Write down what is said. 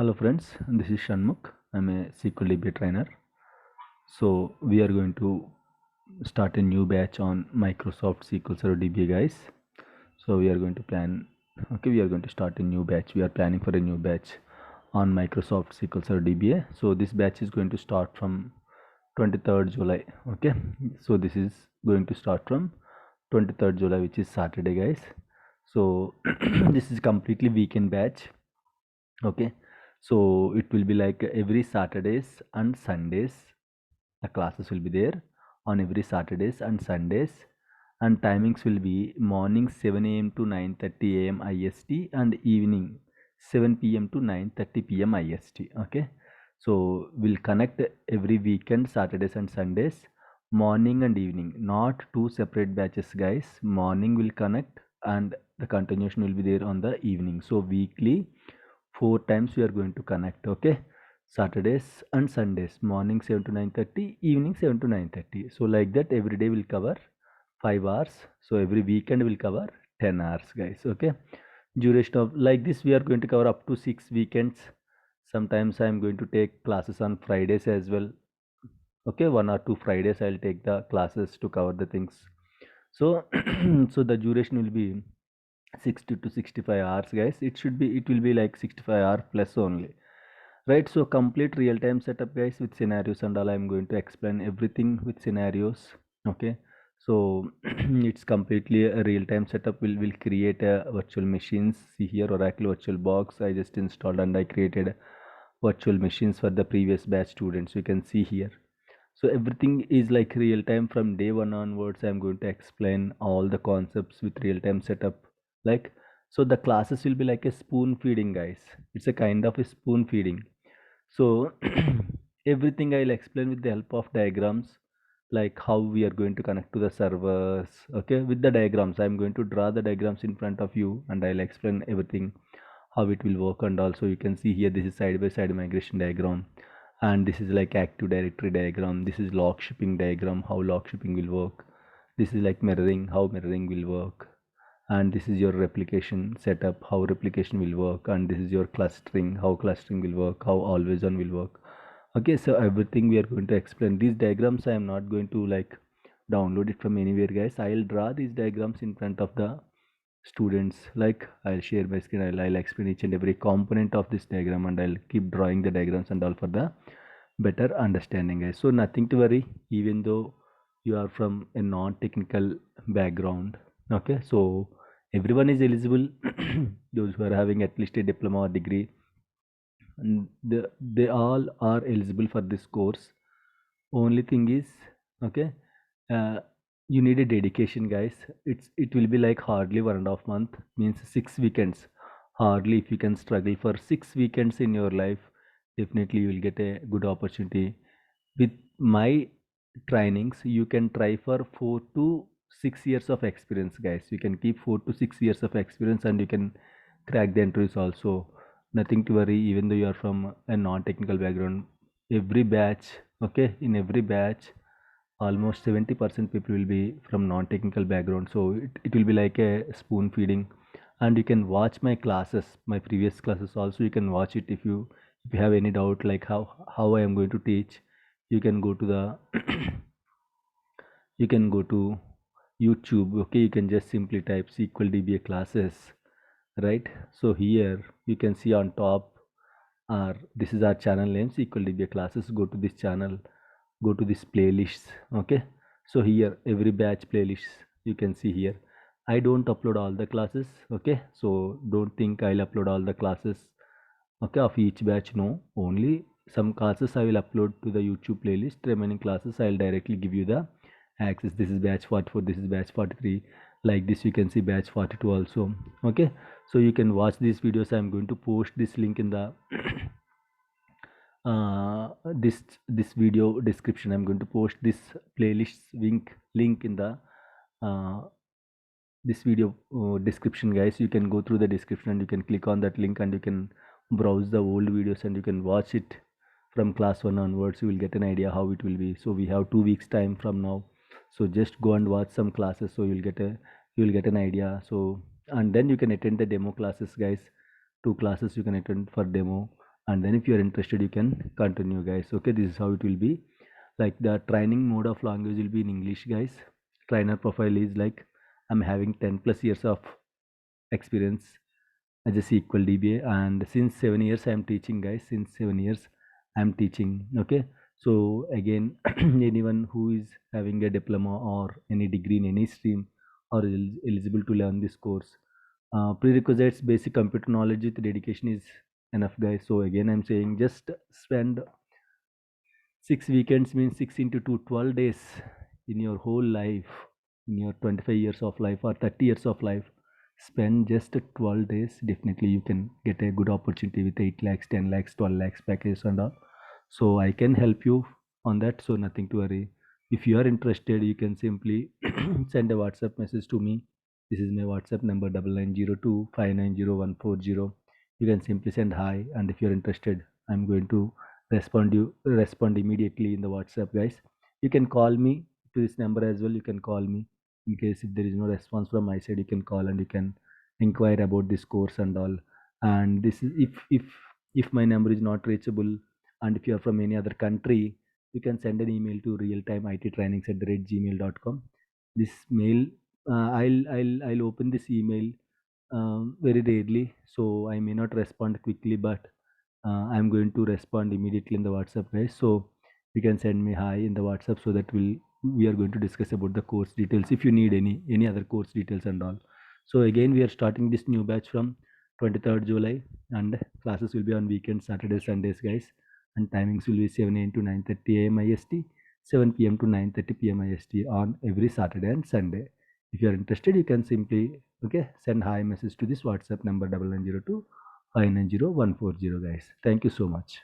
Hello friends, this is Shanmukh. I'm a SQL DBA trainer. So we are going to start a new batch on Microsoft SQL Server DBA, guys. So we are going to we are going to start a new batch. We are planning for a new batch on Microsoft SQL Server DBA. So this batch is going to start from 23rd July. Okay, so this is going to start from 23rd July, which is Saturday, guys. So this is completely weekend batch. Okay, so it will be like every Saturdays and Sundays the classes will be there on every Saturdays and Sundays, and timings will be morning 7 a.m. to 9:30 a.m. IST and evening 7 p.m. to 9:30 p.m. IST. Okay, so we'll connect every weekend, Saturdays and Sundays, morning and evening, not two separate batches, guys. Morning will connect and the continuation will be there on the evening. So weekly 4 times we are going to connect. Okay, Saturdays and Sundays, morning 7 to 9:30, evening 7 to 9:30. So like that every day will cover 5 hours. So every weekend will cover 10 hours, guys. Okay, duration of like this we are going to cover up to 6 weekends. Sometimes I am going to take classes on Fridays as well. Okay, 1 or 2 Fridays I'll take the classes to cover the things. So so the duration will be 60 to 65 hours, guys. It will be like 65 hour plus only, right? So complete real-time setup, guys, with scenarios and all. I'm going to explain everything with scenarios. Okay, so it's completely a real-time setup. Will create a virtual machines. See here, Oracle virtual box I just installed, and I created virtual machines for the previous batch students. You can see here. So everything is like real time from day one onwards. I'm going to explain all the concepts with real time setup. Like, so the classes will be like a spoon feeding, guys. It's a kind of a spoon feeding. So everything I'll explain with the help of diagrams, like how we are going to connect to the servers. Okay, with the diagrams, I'm going to draw the diagrams in front of you and I'll explain everything, how it will work. And also you can see here, this is side by side migration diagram, and this is like active directory diagram. This is log shipping diagram, how log shipping will work. This is like mirroring, how mirroring will work. And this is your replication setup, how replication will work. And this is your clustering, how clustering will work, how always on will work. Okay, so everything we are going to explain. These diagrams I am not going to like download it from anywhere, guys. I'll draw these diagrams in front of the students. Like, I'll share my screen, I'll explain each and every component of this diagram, and I'll keep drawing the diagrams and all for the better understanding, guys. So nothing to worry, even though you are from a non-technical background. Okay, so everyone is eligible. Those who are having at least a diploma or degree, and they all are eligible for this course. Only thing is, okay, uh, you need a dedication, guys. It will be like hardly 1.5 month, means 6 weekends. Hardly, if you can struggle for 6 weekends in your life, definitely you will get a good opportunity. With my trainings, you can try for 4 to 6 years of experience, guys. You can keep 4 to 6 years of experience and you can crack the entries also. Nothing to worry, even though you are from a non-technical background. Every batch, okay, in every batch almost 70% people will be from non-technical background. So it will be like a spoon feeding. And you can watch my classes, my previous classes also. You can watch it. If you have any doubt like how I am going to teach, you can go to the you can go to YouTube. Okay, you can just simply type SQL DBA classes, right? So here you can see on top, this is our channel name, SQL DBA classes. Go to this channel, go to this playlists. Okay, so here every batch playlists you can see here. I don't upload all the classes. Okay, so don't think I'll upload all the classes, okay, of each batch. No, only some classes I will upload to the YouTube playlist. Remaining classes I'll directly give you the access. This is batch 44, this is batch 43. Like this you can see batch 42 also. Okay, so you can watch these videos. I'm going to post this link in the this video description. I'm going to post this playlist link in the uh, this video description, guys. You can go through the description and you can click on that link and you can browse the old videos and you can watch it from class 1 onwards. You will get an idea how it will be. So we have 2 weeks time from now, so just go and watch some classes, so you will get an idea. So, and then you can attend the demo classes, guys. 2 classes you can attend for demo, and then if you are interested you can continue, guys. Okay, this is how it will be. Like the training mode of language will be in English, guys. Trainer profile is like I'm having 10 plus years of experience as a SQL DBA, and since 7 years I am teaching, guys. Since 7 years I am teaching. Okay, so again, anyone who is having a diploma or any degree in any stream or eligible to learn this course. Prerequisites: basic computer knowledge with dedication is enough, guys. So again, I'm saying just spend 6 weekends, means 6 into 2, 12 days in your whole life, in your 25 years of life or 30 years of life. Spend just 12 days. Definitely, you can get a good opportunity with 8 lakhs, 10 lakhs, 12 lakhs package and all. So I can help you on that. So nothing to worry. If you are interested, you can simply send a WhatsApp message to me. This is my WhatsApp number 9902590140. You can simply send hi, and if you're interested, I'm going to respond immediately in the WhatsApp, guys. You can call me to this number as well. You can call me in case if there is no response from my side. You can call and you can inquire about this course and all. And this is if my number is not reachable, and if you are from any other country, you can send an email to realtimeittrainings@gmail.com. This mail, I'll open this email very rarely, so I may not respond quickly, but I'm going to respond immediately in the WhatsApp, guys. So you can send me hi in the WhatsApp, so that we are going to discuss about the course details if you need any other course details and all. So again, we are starting this new batch from 23rd July, and classes will be on weekends, Saturdays, Sundays, guys. And timings will be 7 a.m. to 9:30 a.m. IST, 7 p.m. to 9:30 p.m. IST on every Saturday and Sunday. If you are interested, you can simply send hi message to this WhatsApp number 9902590140, guys. Thank you so much.